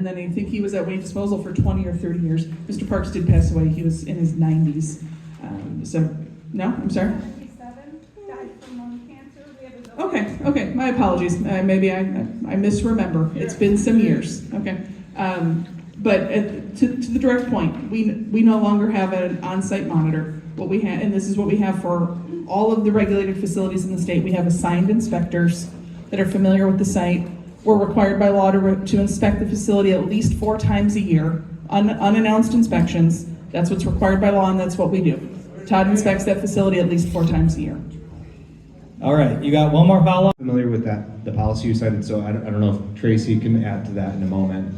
and then I think he was at waste disposal for 20 or 30 years. Mr. Parks did pass away. He was in his 90s. No, I'm sorry? 77, died from lung cancer. We have his Okay, my apologies. Maybe I misremember. It's been some years. Okay. But to the direct point, we no longer have an on-site monitor. What we have, and this is what we have for all of the regulated facilities in the state, we have assigned inspectors that are familiar with the site. We're required by law to inspect the facility at least 4 times a year, unannounced inspections. That's what's required by law, and that's what we do. Todd inspects that facility at least 4 times a year. All right, you got one more follow-up? Familiar with that, the policy you cited, so I don't know if Tracy can add to that in a moment,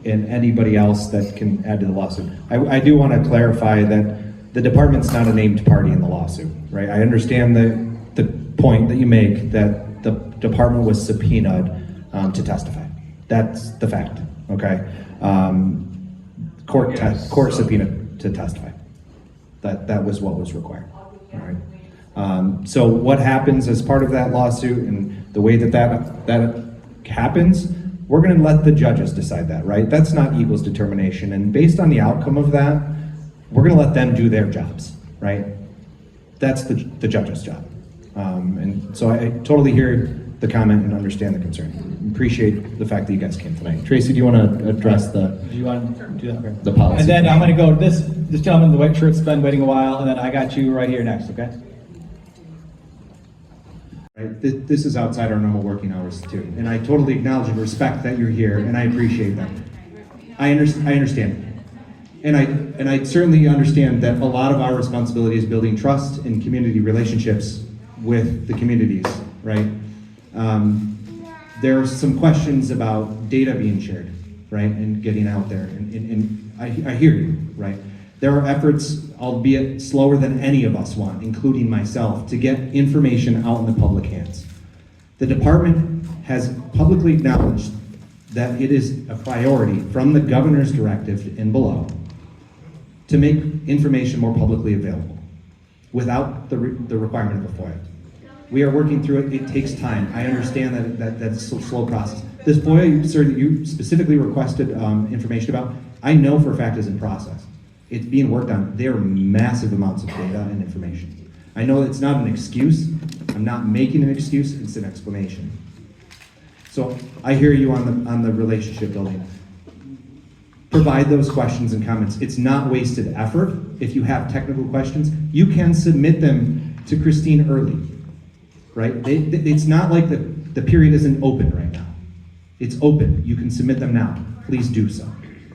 and anybody else that can add to the lawsuit. I do want to clarify that the department's not a named party in the lawsuit, right? I understand the point that you make that the department was subpoenaed to testify. That's the fact, okay? Court subpoenaed to testify. That was what was required, all right? So what happens as part of that lawsuit and the way that happens, we're going to let the judges decide that, right? That's not Eagle's determination, and based on the outcome of that, we're going to let them do their jobs, right? That's the judge's job. And so I totally hear the comment and understand the concern. Appreciate the fact that you guys came tonight. Tracy, do you want to address the policy? And then I'm going to go this gentleman in the white shirt's been waiting a while, and then I got you right here next, okay? Right. This is outside our normal working hours too, and I totally acknowledge and respect that you're here, and I appreciate that. I understand, and I certainly understand that a lot of our responsibility is building trust and community relationships with the communities, right? There are some questions about data being shared, right, and getting out there, and I hear you, right? There are efforts, albeit slower than any of us want, including myself, to get information out in the public hands. The department has publicly acknowledged that it is a priority from the governor's directive and below to make information more publicly available without the requirement of a FOIA. We are working through it. It takes time. I understand that that's a slow process. This FOIA, sir, that you specifically requested information about, I know for a fact is in process. It's being worked on. There are massive amounts of data and information. I know it's not an excuse. I'm not making an excuse. It's an explanation. So I hear you on the relationship building. Provide those questions and comments. It's not wasted effort. If you have technical questions, you can submit them to Christine early, right? It's not like the period isn't open right now. It's open. You can submit them now. Please do so.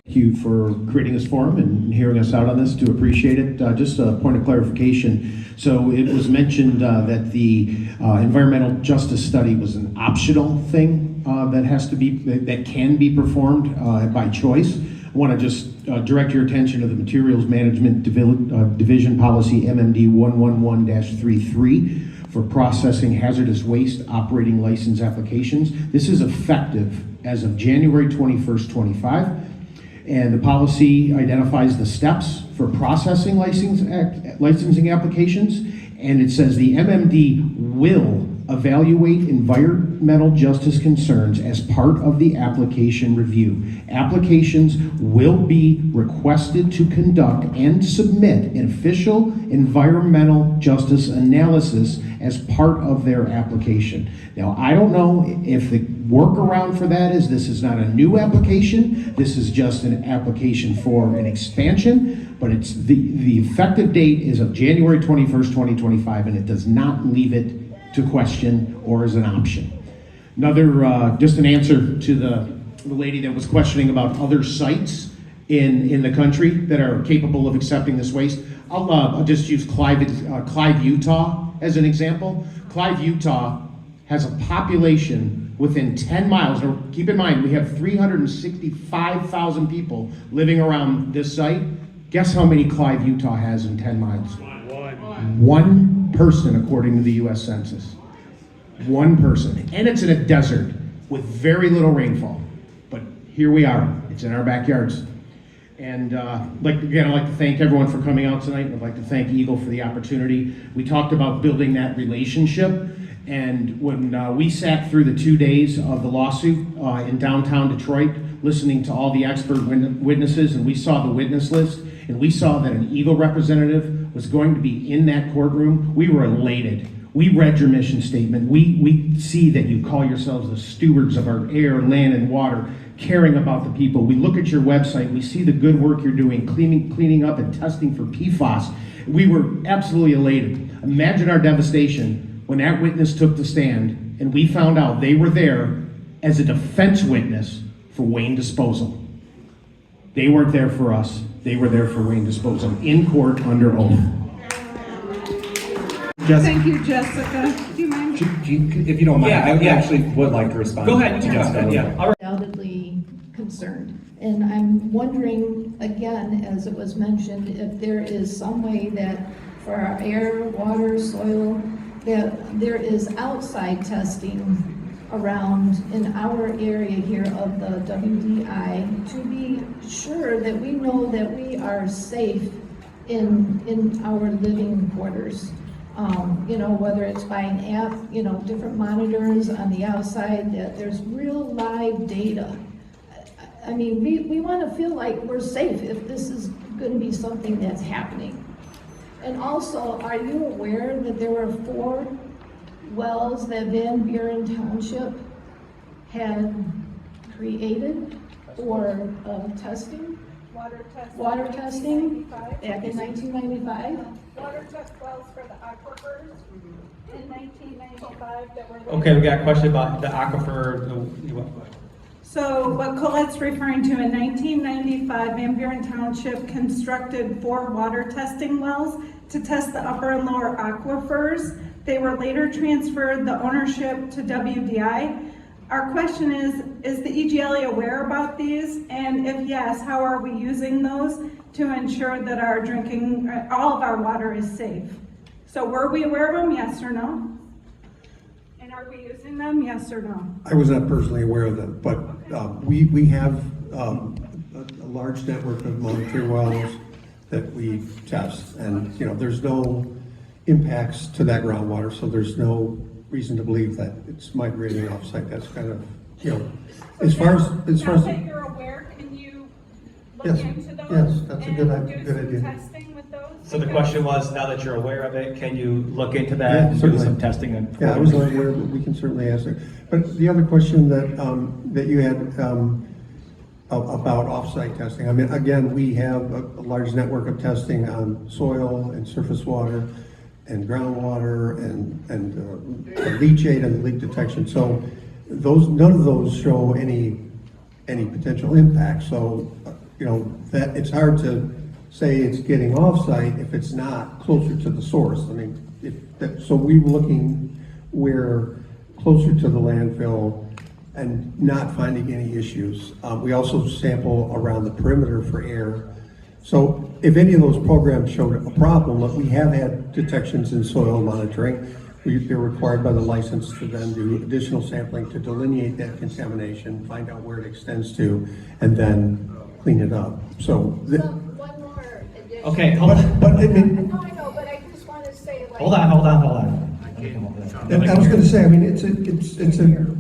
Thank you for creating this forum and hearing us out on this. Do appreciate it. Just a point of clarification. So it was mentioned that the environmental justice study was an optional thing that can be performed by choice. I want to just direct your attention to the Materials Management Division Policy MMD 111-33 for processing hazardous waste operating license applications. This is effective as of January 21st, 25. And the policy identifies the steps for processing licensing applications, and it says the MMD will evaluate environmental justice concerns as part of the application review. Applications will be requested to conduct and submit an official environmental justice analysis as part of their application. Now, I don't know if the workaround for that is this is not a new application, this is just an application for an expansion, but it's the effective date is of January 21st, 2025, and it does not leave it to question or as an option. Another, just an answer to the lady that was questioning about other sites in the country that are capable of accepting this waste. I'll just use Clive, Utah as an example. Clive, Utah has a population within 10 miles. Now, keep in mind, we have 365,000 people living around this site. Guess how many Clive, Utah has in 10 miles? One person, according to the US Census. One person. And it's in a desert with very little rainfall. But here we are. It's in our backyards. And I'd like to thank everyone for coming out tonight. I'd like to thank Eagle for the opportunity. We talked about building that relationship. And when we sat through the 2 days of the lawsuit in downtown Detroit, listening to all the expert witnesses, and we saw the witness list, and we saw that an Eagle representative was going to be in that courtroom, we were elated. We read your mission statement. We see that you call yourselves the stewards of our air, land, and water, caring about the people. We look at your website. We see the good work you're doing, cleaning up and testing for PFAS. We were absolutely elated. Imagine our devastation when that witness took the stand and we found out they were there as a defense witness for Wayne Disposal. They weren't there for us. They were there for Wayne Disposal in court under oath. Thank you, Jessica. Do you mind? If you don't mind, Yeah, I yeah. actually would like to respond. Go ahead, to you Jessica. can go ahead, yeah. All right. Undoubtedly concerned. And I'm wondering, again, as it was mentioned, if there is some way that for our air, water, soil, that there is outside testing around in our area here of the WDI to be sure that we know that we are safe in our living quarters. You know, whether it's by an app, you know, different monitors on the outside, that there's real live data. I mean, we want to feel like we're safe if this is going to be something that's happening. And also, are you aware that there were 4 wells that Buren Township had created for testing? Water testing. Back in 1995? Water test wells for the aquifers in 1995 that were. Okay, we got a question about the aquifer. So what Colette's referring to, in 1995, Van Buren Township constructed 4 water testing wells to test the upper and lower aquifers. They were later transferred the ownership to WDI. Our question is the EGLE aware about these? And if yes, how are we using those to ensure that our drinking, all of our water is safe? So were we aware of them, yes or no? And are we using them, yes or no? I was not personally aware of them, but we have a large network of monitoring wells that we test, and you know there's no impacts to that groundwater, so there's no reason to believe that it's migrating off-site. That's kind of, you know, as far as Now that you're aware, can you look Yes, into those? yes, that's a good and do good some idea. testing with those? So the question was, now that you're aware of it, can you look into that Yeah, and do certainly. some testing? And Yeah, I was not aware, but we can certainly answer. But the other question that that you had about off-site testing, I mean, again, we have a large network of testing on soil and surface water and groundwater and leachate and leak detection. So none of those show any potential impact. So you know that it's hard to say it's getting off-site if it's not closer to the source. I mean, so we were looking where closer to the landfill and not finding any issues. We also sample around the perimeter for air. So if any of those programs showed a problem, look, we have had detections in soil monitoring. They're required by the license to then do additional sampling to delineate that contamination, find out where it extends to, and then clean it up. So, One more addition. Okay, hold on. but I mean, No, I know, but I just want to say, like. Hold on. and I was going to say, I mean, it's a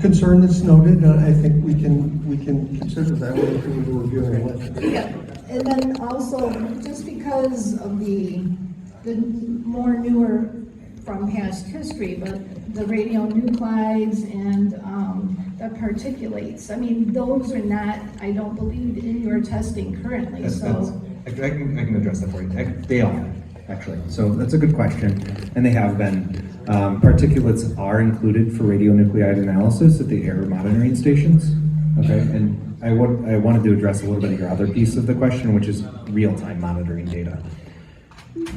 concern that's noted, and I think we can consider that when we're reviewing it. Yeah, and then also, just because of the more newer from past history, but the radionuclides and the particulates, I mean, those are not, I don't believe, in your testing currently, so. I can address that for you. They are, actually. So that's a good question, and they have been. Particulates are included for radionuclide analysis at the air monitoring stations. Okay, and I wanted to address a little bit of your other piece of the question, which is real-time monitoring data.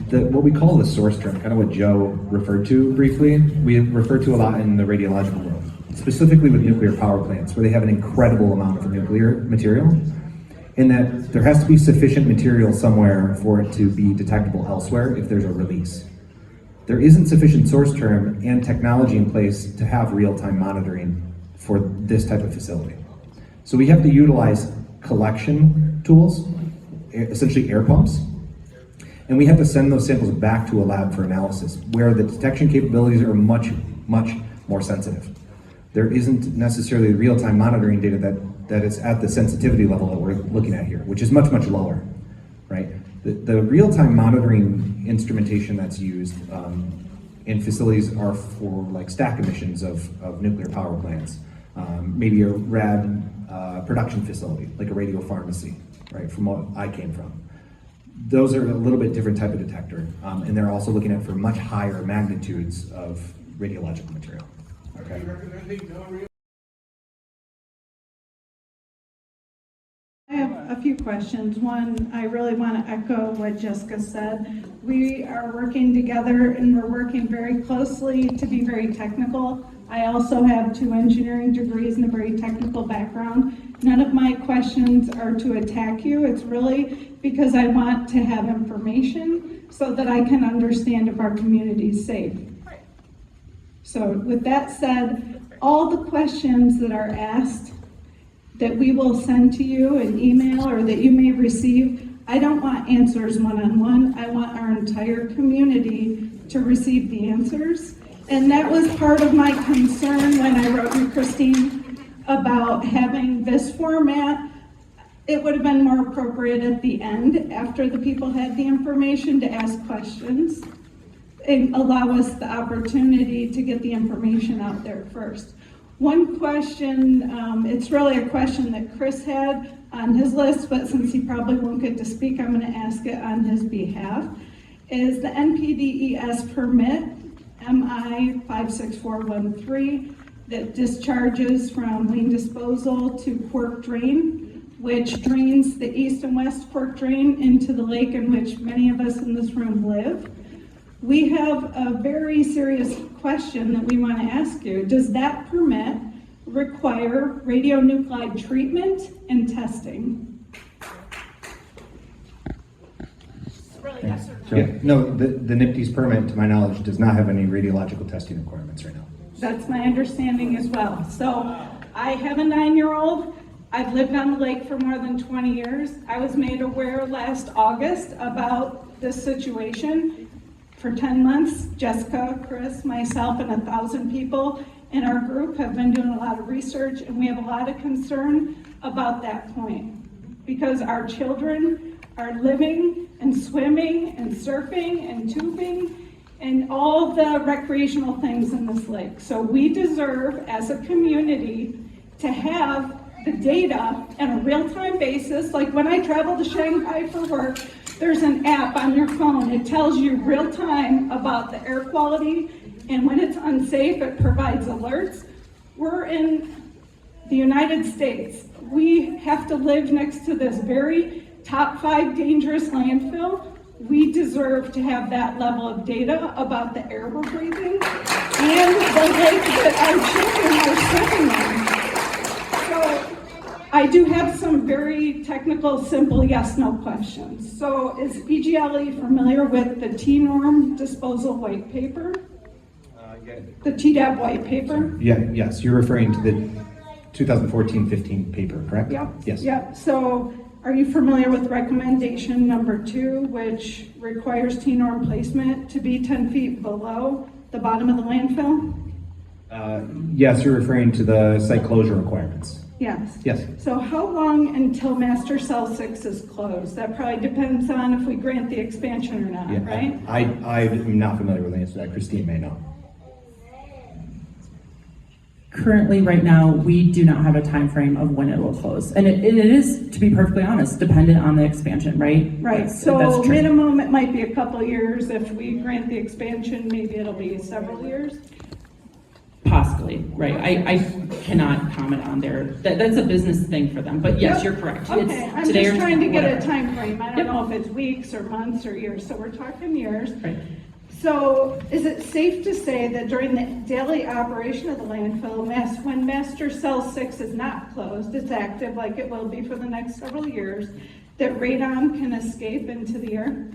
What we call the source term, kind of what Joe referred to briefly, we refer to a lot in the radiological world, specifically with nuclear power plants, where they have an incredible amount of nuclear material, in that there has to be sufficient material somewhere for it to be detectable elsewhere if there's a release. There isn't sufficient source term and technology in place to have real-time monitoring for this type of facility. So we have to utilize collection tools, essentially air pumps, and we have to send those samples back to a lab for analysis, where the detection capabilities are much more sensitive. There isn't necessarily real-time monitoring data that is at the sensitivity level that we're looking at here, which is much, much lower, right? The real-time monitoring instrumentation that's used in facilities are for like stack emissions of nuclear power plants, maybe a rad production facility, like a radio pharmacy, right, from what I came from. Those are a little bit different type of detector, and they're also looking at for much higher magnitudes of radiological material. Okay. I have a few questions. One, I really want to echo what Jessica said. We are working together and we're working very closely to be very technical. I also have 2 engineering degrees and a very technical background. None of my questions are to attack you. It's really because I want to have information so that I can understand if our community is safe. So with that said, all the questions that are asked that we will send to you in email or that you may receive, I don't want answers one-on-one. I want our entire community to receive the answers. And that was part of my concern when I wrote you, Christine, about having this format. It would have been more appropriate at the end, after the people had the information, to ask questions and allow us the opportunity to get the information out there first. One question, it's really a question that Chris had on his list, but since he probably won't get to speak, I'm going to ask it on his behalf. Is the NPDES permit MI 56413 that discharges from Wayne Disposal to Pork Drain, which drains the east and west Pork Drain into the lake in which many of us in this room live? We have a very serious question that we want to ask you. Does that permit require radionuclide treatment and testing? Really, yes or no? Yeah, no, the NIPT's permit, to my knowledge, does not have any radiological testing requirements right now. That's my understanding as well. So I have a 9-year-old. I've lived on the lake for more than 20 years. I was made aware last August about this situation. For 10 months, Jessica, Chris, myself, and 1,000 people in our group have been doing a lot of research, and we have a lot of concern about that point, because our children are living and swimming and surfing and tubing and all the recreational things in this lake. So we deserve, as a community, to have the data on a real-time basis. Like when I travel to Shanghai for work, there's an app on your phone. It tells you real time about the air quality, and when it's unsafe, it provides alerts. We're in the United States. We have to live next to this very top 5 dangerous landfill. We deserve to have that level of data about the air we're breathing and the lake that our children are swimming in. So I do have some very technical, simple yes/no questions. So is EGLE familiar with the T-norm disposal white paper? The TDAP white paper? Yeah, yes, you're referring to the 2014-15 paper, correct? Yep. Yes. Yep. So are you familiar with recommendation number 2, which requires T-norm placement to be 10 feet below the bottom of the landfill? Yes, you're referring to the site closure requirements. Yes. Yes. So how long until Master Cell 6 is closed? That probably depends on if we grant the expansion or not, Yeah, right? I'm not familiar with the answer to that. Christine may know. Currently, right now, we do not have a time frame of when it will close. And it is, to be perfectly honest, dependent on the expansion, right? Right, That's so true. minimum, it might be a couple of years. If we grant the expansion, maybe it'll be several years. Possibly, right. I cannot comment on that's a business thing for them, but yes, Yep. you're correct. Okay, It's I'm today just or trying to get a whatever. time frame. I don't Yep. know if it's weeks or months or years, so we're talking years. Right. So is it safe to say that during the daily operation of the landfill, when Master Cell 6 is not closed, it's active like it will be for the next several years, that radon can escape into the air?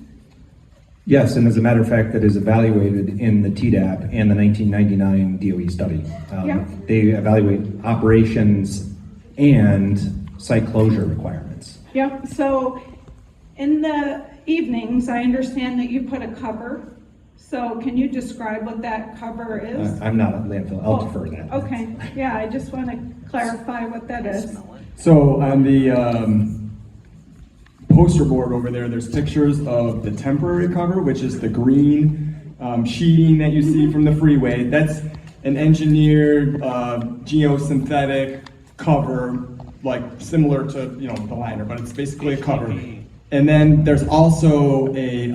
Yes, and as a matter of fact, that is evaluated in the TDAP and the 1999 DOE study. Yeah. They evaluate operations and site closure requirements. Yep, so in the evenings, I understand that you put a cover So can you describe what that cover is? I'm not a landfill, I'll defer that. Okay, yeah, I just want to clarify what that is. So on the poster board over there, there's pictures of the temporary cover, which is the green sheeting that you see from the freeway. That's an engineered geosynthetic cover, like similar to the liner, but it's basically a cover. And then there's also a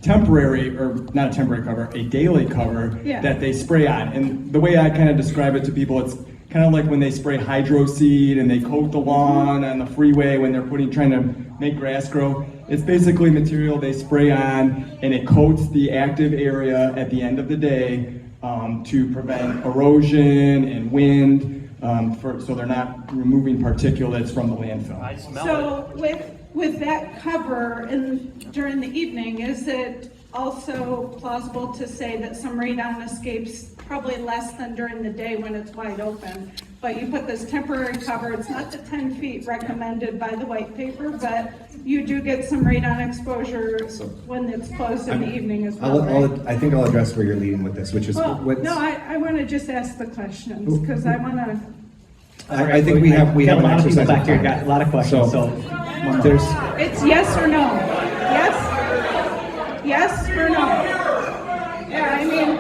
temporary, or not a temporary cover, a daily cover Yeah. that they spray on. And the way I kind of describe it to people, it's kind of like when they spray hydro seed and they coat the lawn on the freeway when they're trying to make grass grow. It's basically material they spray on, and it coats the active area at the end of the day to prevent erosion and wind, so they're not removing particulates from the landfill. So with that cover during the evening, is it also plausible to say that some radon escapes probably less than during the day when it's wide open? But you put this temporary cover, it's not the 10 feet recommended by the white paper, but you do get some radon exposure when it's closed in the evening as well, right? I think I'll address where you're leading with this, which is Well, what's. no, I want to just ask the questions, because I want to, I think we have Got a an lot of people exercise back here, time. got a lot of questions, so. There's, it's yes or no? Yes? Yes or no? Yeah, I mean,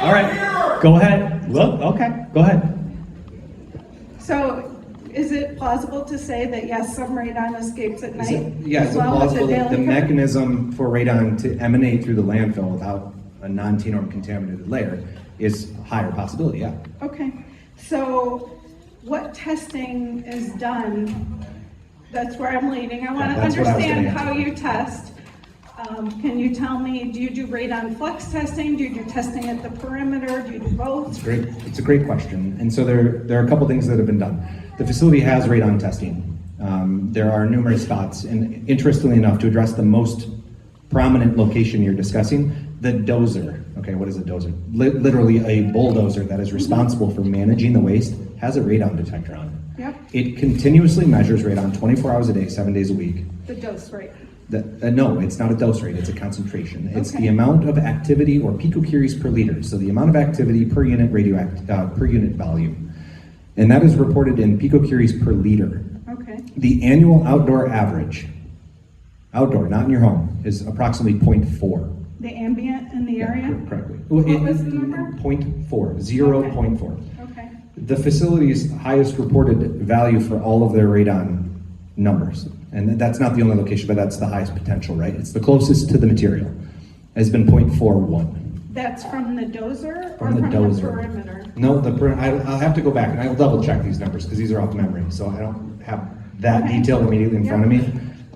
All right, go ahead. Well, okay, go ahead. so is it plausible to say that yes, some radon escapes at night? yeah, as it's well as plausible that the daily cover? mechanism for radon to emanate through the landfill without a non-T-norm contaminated layer is a higher possibility, yeah. Okay, so what testing is done? That's where I'm leading. I want to That's what I was understand gonna how answer. you test. Can you tell me, do you do radon flux testing? Do you do testing at the perimeter? Do you do both? It's a great question. And so there are a couple things that have been done. The facility has radon testing. There are numerous spots, and interestingly enough, to address the most prominent location you're discussing, the dozer. Okay, what is a dozer? Literally a bulldozer that is responsible for managing the waste has a radon detector on it. Yep, It continuously measures radon 24 hours a day, 7 days a week. the dose rate. No, it's not a dose rate, it's a concentration. It's Okay. the amount of activity or picocuries per liter, so the amount of activity per unit per unit volume. And that is reported in picocuries per liter. Okay, The annual outdoor average, outdoor, not in your home, is approximately 0.4. the ambient in the area? Correctly. What was the number? 0.4, 0.4. Okay, The facility's highest reported value for all of their radon numbers, and that's not the only location, but that's the highest potential, right? It's the closest to the material, has been 0.41. that's from the dozer or From the from the dozer. perimeter? No, I'll have to go back and I'll double check these numbers because these are off memory, so I don't have that Okay. detail immediately in front of me.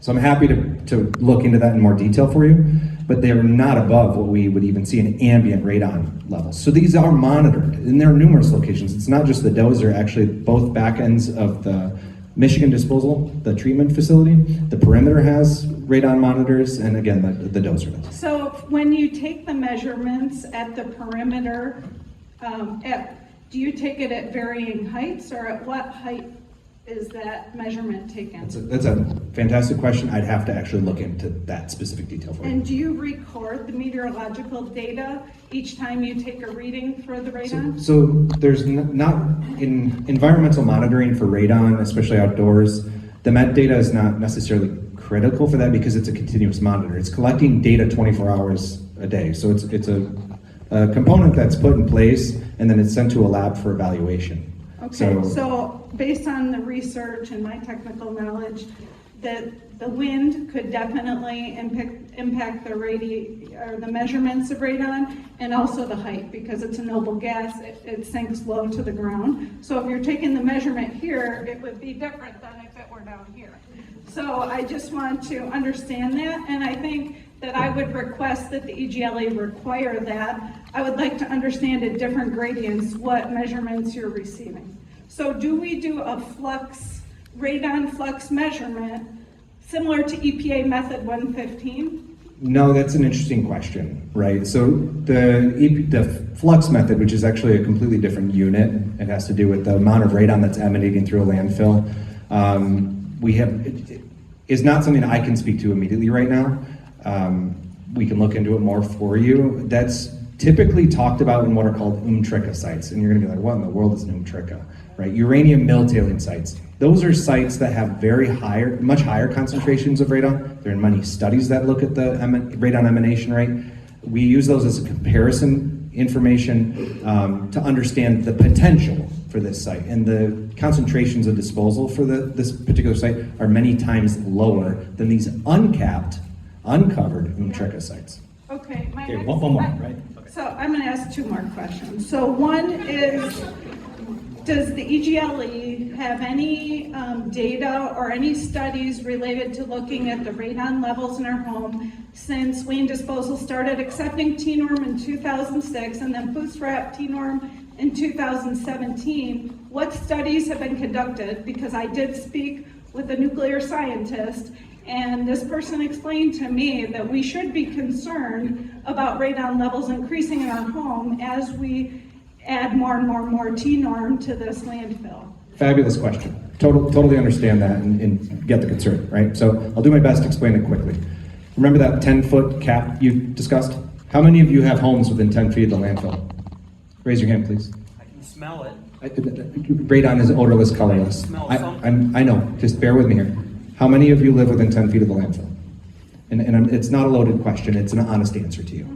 So I'm happy to look into that in more detail for you, but they're not above what we would even see in ambient radon levels. So these are monitored, and there are numerous locations. It's not just the dozer, actually both back ends of the Michigan disposal, the treatment facility, the perimeter has radon monitors, and again, the dozer does. So when you take the measurements at the perimeter, do you take it at varying heights, or at what height is that measurement taken? That's a fantastic question. I'd have to actually look into that specific detail for you. And do you record the meteorological data each time you take a reading for the radon? So there's not, in environmental monitoring for radon, especially outdoors, the met data is not necessarily critical for that because it's a continuous monitor. It's collecting data 24 hours a day. So it's a component that's put in place and then it's sent to a lab for evaluation. Okay, so based on the research and my technical knowledge, that the wind could definitely impact the measurements of radon, and also the height, because it's a noble gas, it sinks low to the ground. So if you're taking the measurement here, it would be different than if it were down here. So I just want to understand that, and I think that I would request that the EGLA require that. I would like to understand at different gradients what measurements you're receiving. So do we do a radon flux measurement similar to EPA method 115? No, that's an interesting question, right? So the flux method, which is actually a completely different unit, it has to do with the amount of radon that's emanating through a landfill. Is not something I can speak to immediately right now. we can look into it more for you. That's typically talked about in what are called umtrica sites. And you're gonna be like, what in the world is an umtrica, right? Uranium mill tailing sites. Those are sites that have much higher concentrations of radon. There are many studies that look at the radon emanation rate. We use those as a comparison information to understand the potential for this site. And the concentrations of disposal for this particular site are many times lower than these uncovered umtrica sites. Okay, my Okay, next. one more, right? So I'm gonna ask two more questions. So one is, does the EGLE have any data or any studies related to looking at the radon levels in our home since Wayne Disposal started accepting T-norm in 2006 and then bootstrap T-norm in 2017? What studies have been conducted? Because I did speak with a nuclear scientist, and this person explained to me that we should be concerned about radon levels increasing in our home as we add more and more T-norm to this landfill. Fabulous question. Totally understand that and get the concern, right? So I'll do my best to explain it quickly. Remember that 10-foot cap you discussed? How many of you have homes within 10 feet of the landfill? Raise your hand, please. I can smell it. Radon is odorless, colorless. Smell I know, just bear with me here. How many of you live within 10 feet of the landfill? And it's not a loaded question, it's an honest answer to you.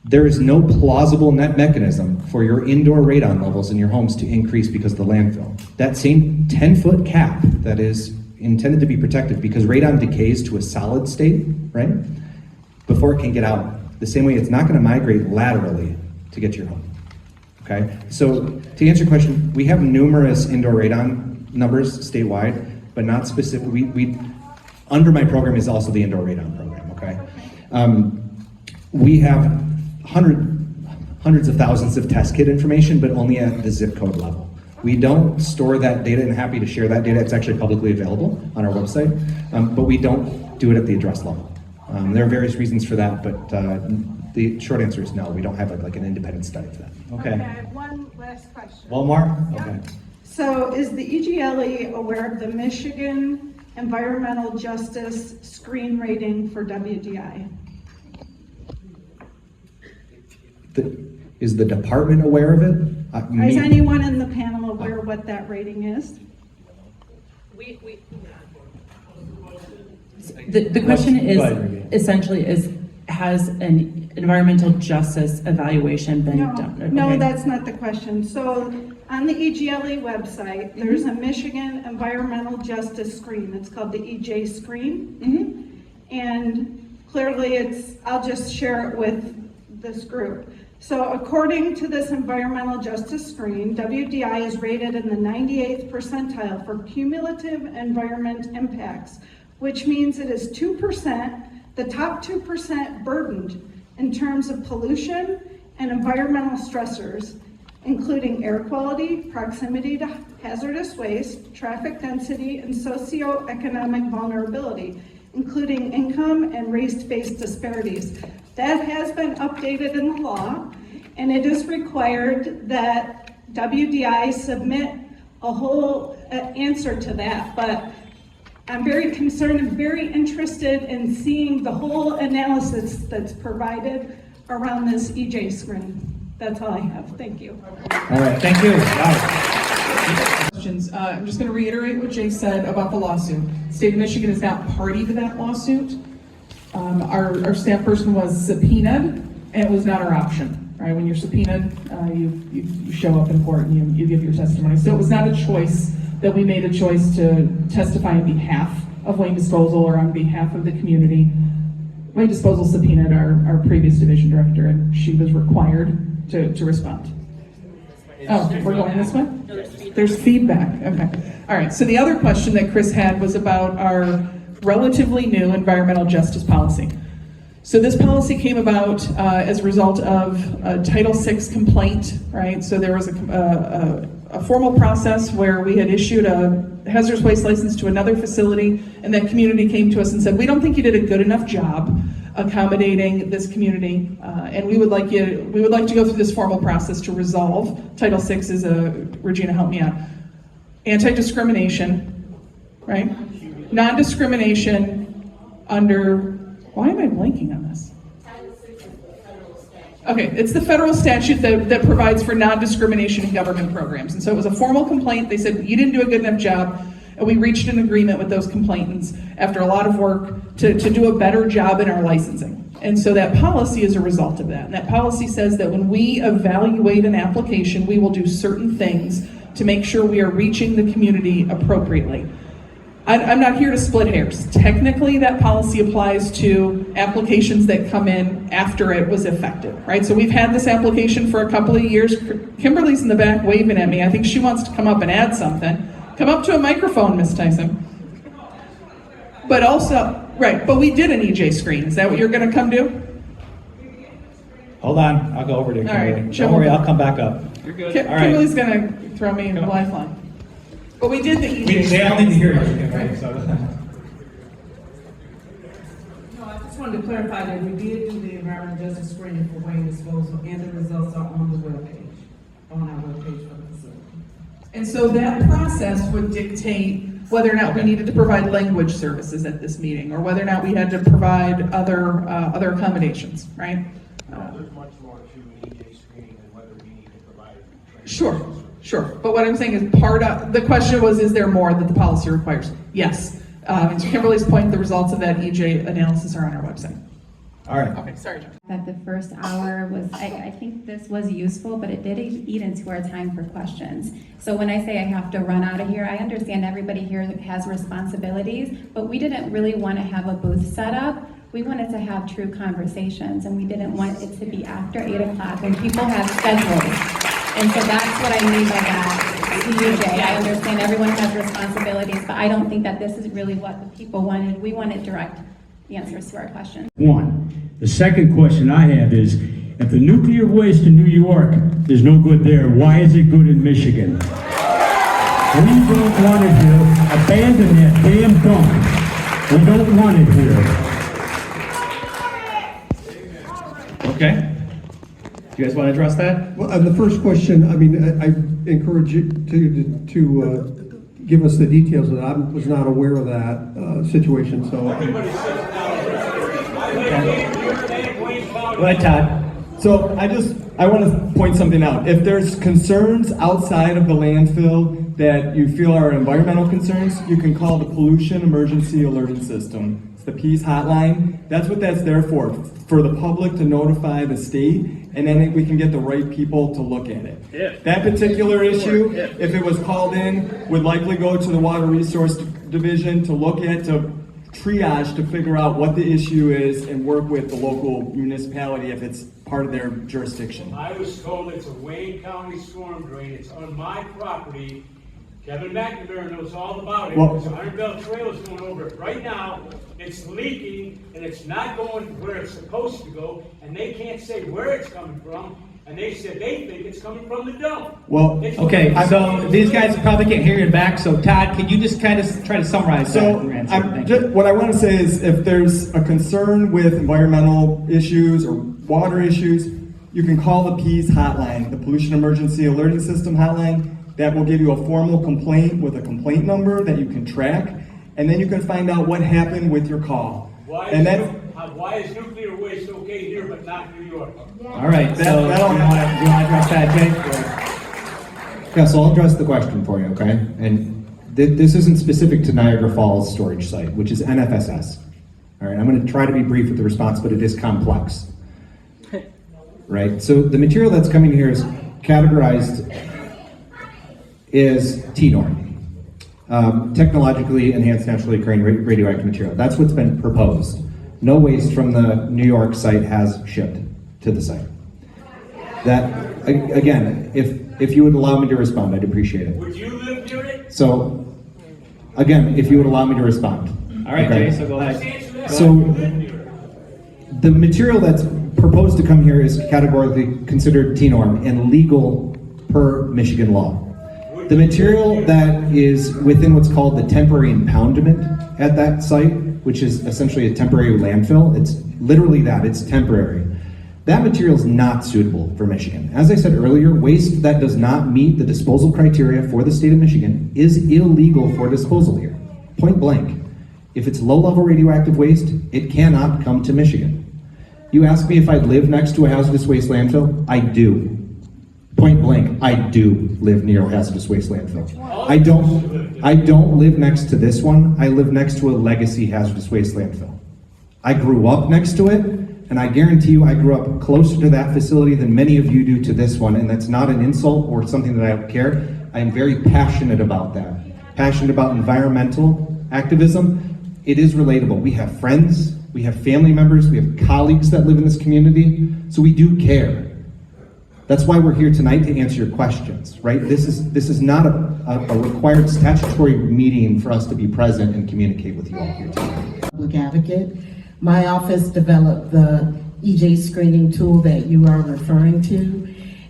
There is no plausible net mechanism for your indoor radon levels in your homes to increase because of the landfill. That same 10-foot cap that is intended to be protective, because radon decays to a solid state, right? Before it can get out. The same way it's not going to migrate laterally to get to your home. Okay? So to answer your question, we have numerous indoor radon numbers statewide, but not specific. We under my program is also the indoor radon program, okay? We have hundreds of thousands of test kit information, but only at the zip code level. We don't store that data, and happy to share that data. It's actually publicly available on our website, but we don't do it at the address level. There are various reasons for that, but the short answer is no. We don't have like an independent study for that. Okay, I have one last question. One more? Yeah. Okay. So is the EGLE aware of the Michigan Environmental Justice Screen Rating for WDI? Is the department aware of it? Is anyone in the panel aware what that rating is? The question Go ahead, is, essentially, has an environmental justice evaluation been done? No, Okay. that's not the question. So on the EGLE website, there's a Michigan Environmental Justice Screen. It's called the EJ Screen. And clearly I'll just share it with this group. So according to this environmental justice screen, WDI is rated in the 98th percentile for cumulative environment impacts, which means it is 2%, the top 2% burdened in terms of pollution and environmental stressors, including air quality, proximity to hazardous waste, traffic density, and socioeconomic vulnerability, including income and race-based disparities. That has been updated in the law, and it is required that WDI submit a whole answer to that, but I'm very concerned and very interested in seeing the whole analysis that's provided around this EJ screen. That's all I have. Thank you. All right, thank you. Wow. Questions. I'm just going to reiterate what Jay said about the lawsuit. State of Michigan is not party to that lawsuit. Our staff person was subpoenaed, and it was not our option. Right? When you're subpoenaed, you show up in court and you give your testimony. So it was not a choice that we made a choice to testify on behalf of Wayne Disposal or on behalf of the community. Wayne Disposal subpoenaed our previous division director, and she was required to respond. Oh, we're going this way? There's feedback. Okay. All right. So the other question that Chris had was about our relatively new environmental justice policy. So this policy came about as a result of a Title VI complaint, right? So there was a formal process where we had issued a hazardous waste license to another facility, and that community came to us and said, we don't think you did a good enough job accommodating this community, and we would like to go through this formal process to resolve. Title VI is Regina, help me out. Anti-discrimination, right? Non-discrimination under Why am I blanking on this? Okay, it's the federal statute that provides for non-discrimination in government programs. And so it was a formal complaint. They said, you didn't do a good enough job. And we reached an agreement with those complainants after a lot of work to do a better job in our licensing. And so that policy is a result of that. And that policy says that when we evaluate an application, we will do certain things to make sure we are reaching the community appropriately. I'm not here to split hairs. Technically, that policy applies to applications that come in after it was effective, right? So we've had this application for a couple of years. Kimberly's in the back waving at me. I think she wants to come up and add something. Come up to a microphone, Ms. Tyson. But also, right, but we did an EJ screen. Is that what you're gonna come do? Hold on, I'll go over to All Kimberly. right, Don't worry, I'll come back up. You're good. All right. Kimberly's gonna throw me a lifeline. But we did the EJ. They all need to hear you, Kimberly, so. No, I just wanted to clarify that we did do the environmental justice screening for waste disposal, and the results are on the webpage, on our webpage for the facility. And so that process would dictate whether or not we needed to provide language services at this meeting, or whether or not we had to provide other accommodations, right? There's much more to an EJ screening than whether we need to provide training. Sure. But what I'm saying is part of, the question was, is there more that the policy requires? Yes. And to Kimberly's point, the results of that EJ analysis are on our website. All right. Okay, sorry, John. That the first hour was, I think this was useful, but it did eat into our time for questions. So when I say I have to run out of here, I understand everybody here has responsibilities, but we didn't really want to have a booth set up. We wanted to have true conversations, and we didn't want it to be after 8 o'clock when people have schedules. And so that's what I mean by that, EJ. I understand everyone has responsibilities, but I don't think that this is really what the people wanted. We wanted direct answers to our questions. One. The second question I have is, if the nuclear waste in New York is no good there, why is it good in Michigan? We don't want it here. Abandon that damn dump. We don't want it here. Okay. Do you guys want to address that? Well, the first question, I mean, I encourage you to give us the details of that. I was not aware of that situation, so. Go ahead, Todd. So I want to point something out. If there's concerns outside of the landfill that you feel are environmental concerns, you can call the Pollution Emergency Alerting System. It's the PEACE hotline. That's what that's there for the public to notify the state, and then we can get the right people to look at it. That particular issue, if it was called in, would likely go to the Water Resource Division to look at, to triage, to figure out what the issue is and work with the local municipality if it's part of their jurisdiction. I was told it's a Wayne County storm drain, it's on my property. Kevin McNamara knows all about it. Well- There's a 100-bell trail is going over it right now. It's leaking and it's not going where it's supposed to go, and they can't say where it's coming from. And they said they think it's coming from the dump. Well, Okay, so these guys probably can't hear you in back, so Todd, can you just kind of try to summarize that? in your answer? Thank you. What I want to say is, if there's a concern with environmental issues or water issues, you can call the PEACE hotline, the Pollution Emergency Alerting System hotline. That will give you a formal complaint with a complaint number that you can track, and then you can find out what happened with your call. Why is nuclear waste okay here but not New York? All right, so do you want to address that, Jake? Yeah, so I'll address the question for you, okay? And this isn't specific to Niagara Falls storage site, which is NFSS. All right, I'm going to try to be brief with the response, but it is complex. Right, so the material that's coming here is categorized is TNOR, technologically enhanced naturally occurring radioactive material. That's what's been proposed. No waste from the New York site has shipped to the site. That, again, if you would allow me to respond, I'd appreciate it. Would you live near it? So, again, if you would allow me to respond. All right, Okay. Jay, so go ahead. Answer that. So, the material that's proposed to come here is categorically considered TNOR and legal per Michigan law. The material that is within what's called the temporary impoundment at that site, which is essentially a temporary landfill, it's literally that, it's temporary. That material is not suitable for Michigan. As I said earlier, waste that does not meet the disposal criteria for the state of Michigan is illegal for disposal here, point blank. If it's low-level radioactive waste, it cannot come to Michigan. You ask me if I'd live next to a hazardous waste landfill? I do. Point blank, I do live near a hazardous waste landfill. I don't live next to this one. I live next to a legacy hazardous waste landfill. I grew up next to it, and I guarantee you I grew up closer to that facility than many of you do to this one, and that's not an insult or something that I don't care. I am very passionate about that. Passionate about environmental activism. It is relatable. We have friends, we have family members, we have colleagues that live in this community, so we do care. That's why we're here tonight, to answer your questions, right? This is not a required statutory meeting for us to be present and communicate with you all here tonight. Public advocate. My office developed the EJ screening tool that you are referring to.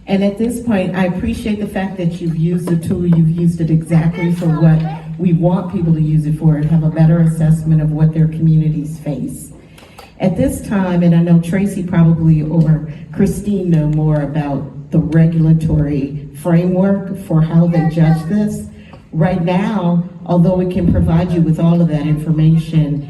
And at this point, I appreciate the fact that you've used the tool, you've used it exactly for what we want people to use it for, and have a better assessment of what their communities face. At this time, and I know Tracy probably or Christine know more about the regulatory framework for how they judge this. Right now, although we can provide you with all of that information,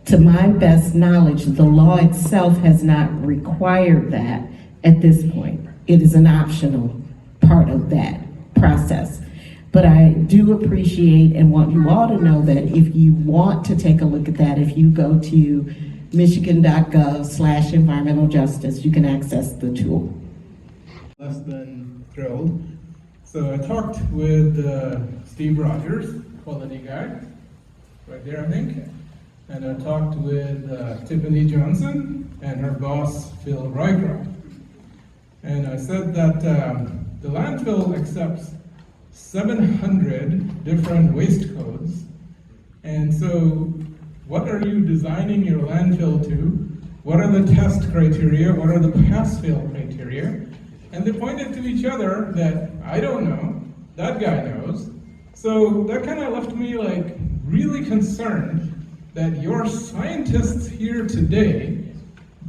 to my best knowledge, the law itself has not required that at this point. It is an optional part of that process. But I do appreciate and want you all to know that if you want to take a look at that, if you go to michigan.gov/environmental justice, you can access the tool. Less than thrilled. So I talked with Steve Rogers, quality guy, right there, I think. And I talked with Tiffany Johnson and her boss, Phil Rycroft. And I said that the landfill accepts 700 different waste codes. And so what are you designing your landfill to? What are the test criteria? What are the pass-fail criteria? And they pointed to each other that I don't know, that guy knows. So that kind of left me like really concerned that your scientists here today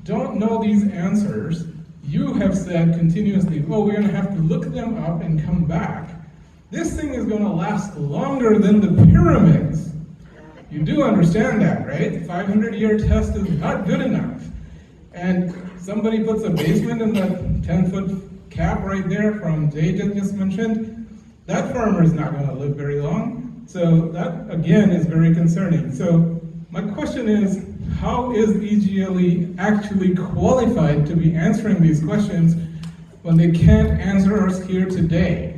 don't know these answers. You have said continuously, oh, we're gonna have to look them up and come back. This thing is gonna last longer than the pyramids. You do understand that, right? 500-year test is not good enough. And somebody puts a basement in the 10-foot cap right there from Jay just mentioned, that farmer is not gonna live very long. So that, again, is very concerning. So my question is, how is EGLE actually qualified to be answering these questions when they can't answer us here today?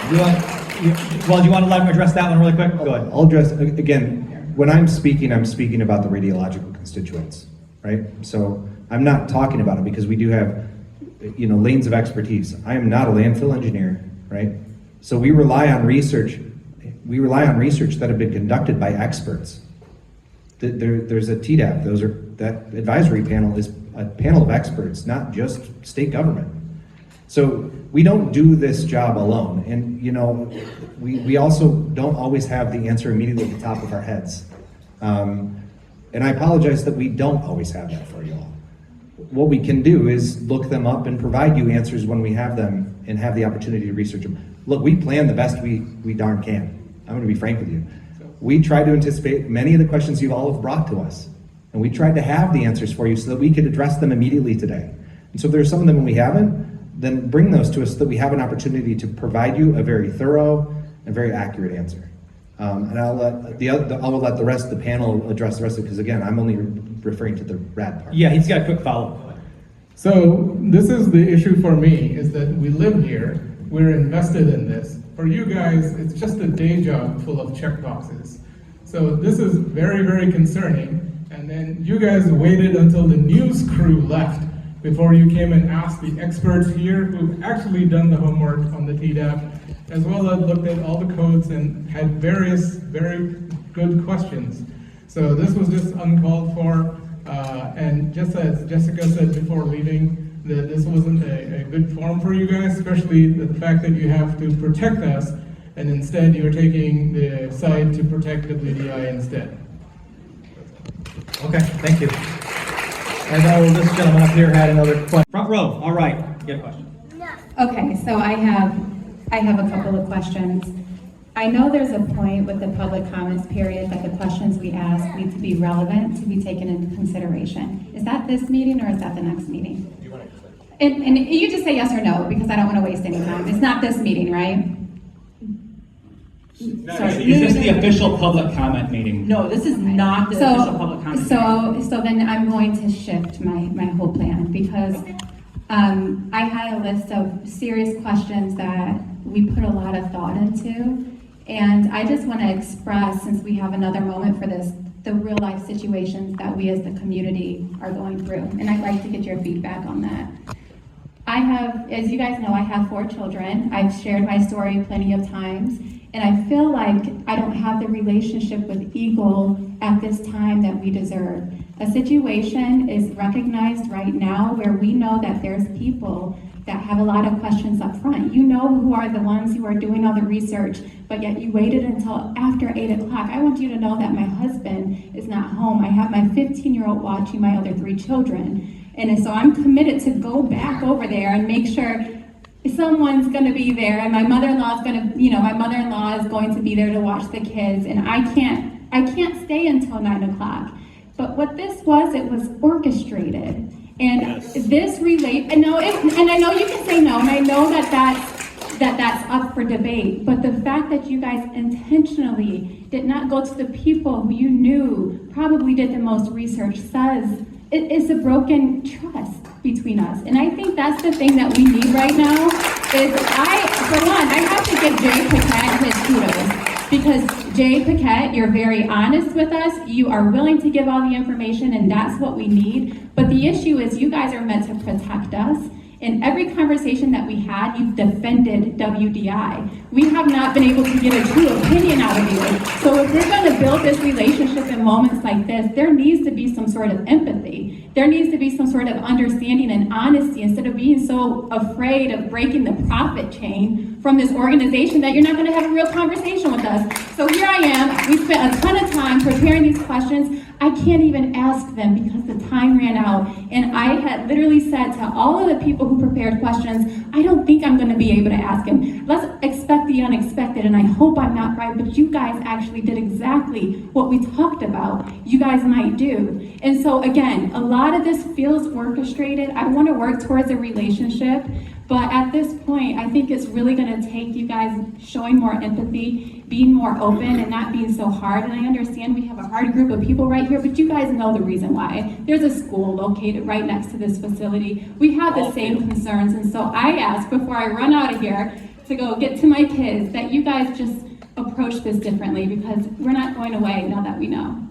Do you want to let him address that one really quick? Go ahead. I'll address, again, when I'm speaking about the radiological constituents, right? So I'm not talking about it because we do have, lanes of expertise. I am not a landfill engineer, right? So we rely on research. We rely on research that have been conducted by experts. There's a TDAP. That advisory panel is a panel of experts, not just state government. So we don't do this job alone. And we also don't always have the answer immediately at the top of our heads. And I apologize that we don't always have that for you all. What we can do is look them up and provide you answers when we have them and have the opportunity to research them. Look, we plan the best we darn can. I'm gonna be frank with you. We tried to anticipate many of the questions you all have brought to us. And we tried to have the answers for you so that we could address them immediately today. And so if there's some of them when we haven't, then bring those to us so that we have an opportunity to provide you a very thorough and very accurate answer. And I will let the rest of the panel address the rest of it, because again, I'm only referring to the rad part. Yeah, he's got a quick follow-up. So this is the issue for me, is that we live here, we're invested in this. For you guys, it's just a day job full of check boxes. So this is very, very concerning. And then you guys waited until the news crew left before you came and asked the experts here who've actually done the homework on the TDAP, as well as looked at all the codes and had various very good questions. So this was just uncalled for, and just as Jessica said before leaving, that this wasn't a good forum for you guys, especially the fact that you have to protect us, and instead you're taking the side to protect WDI instead. Okay, thank you. And this gentleman up here had another question. Front row, all right, you got a question. Okay, so I have a couple of questions. I know there's a point with the public comments period that the questions we ask need to be relevant to be taken into consideration. Is that this meeting or is that the next meeting? And you just say yes or no, because I don't want to waste any time. It's not this meeting, right? Sorry. Is this the official public comment meeting? No, this is not the official public comment. So then I'm going to shift my whole plan, because I had a list of serious questions that we put a lot of thought into. And I just want to express, since we have another moment for this, the real life situations that we as the community are going through. And I'd like to get your feedback on that. I have, as you guys know, I have 4 children. I've shared my story plenty of times. And I feel like I don't have the relationship with Eagle at this time that we deserve. A situation is recognized right now where we know that there's people that have a lot of questions up front. You know who are the ones who are doing all the research, but yet you waited until after 8 o'clock. I want you to know that my husband is not home. I have my 15-year-old watching my other 3 children. And so I'm committed to go back over there and make sure someone's gonna be there, and my mother-in-law is going to be there to watch the kids, and I can't stay until 9 o'clock. But what this was, it was orchestrated. And this relate, and I know you can say no, and I know that's up for debate, but the fact that you guys intentionally did not go to the people who you knew probably did the most research says it is a broken trust between us. And I think that's the thing that we need right now is I have to give Jay Paquette his kudos, because Jay Paquette, you're very honest with us. You are willing to give all the information, and that's what we need. But the issue is you guys are meant to protect us. In every conversation that we had, you've defended WDI. We have not been able to get a true opinion out of you. So if we're going to build this relationship in moments like this, there needs to be some sort of empathy. There needs to be some sort of understanding and honesty, instead of being so afraid of breaking the profit chain from this organization that you're not going to have a real conversation with us. So here I am. We spent a ton of time preparing these questions. I can't even ask them because the time ran out. And I had literally said to all of the people who prepared questions, I don't think I'm going to be able to ask him. Let's expect the unexpected, and I hope I'm not right, but you guys actually did exactly what we talked about you guys might do. And so again, a lot of this feels orchestrated. I want to work towards a relationship, but at this point, I think it's really going to take you guys showing more empathy, being more open, and not being so hard. And I understand we have a hard group of people right here, but you guys know the reason why. There's a school located right next to this facility. We have the same concerns. And so I ask, before I run out of here to go get to my kids, that you guys just approach this differently, because we're not going away now that we know.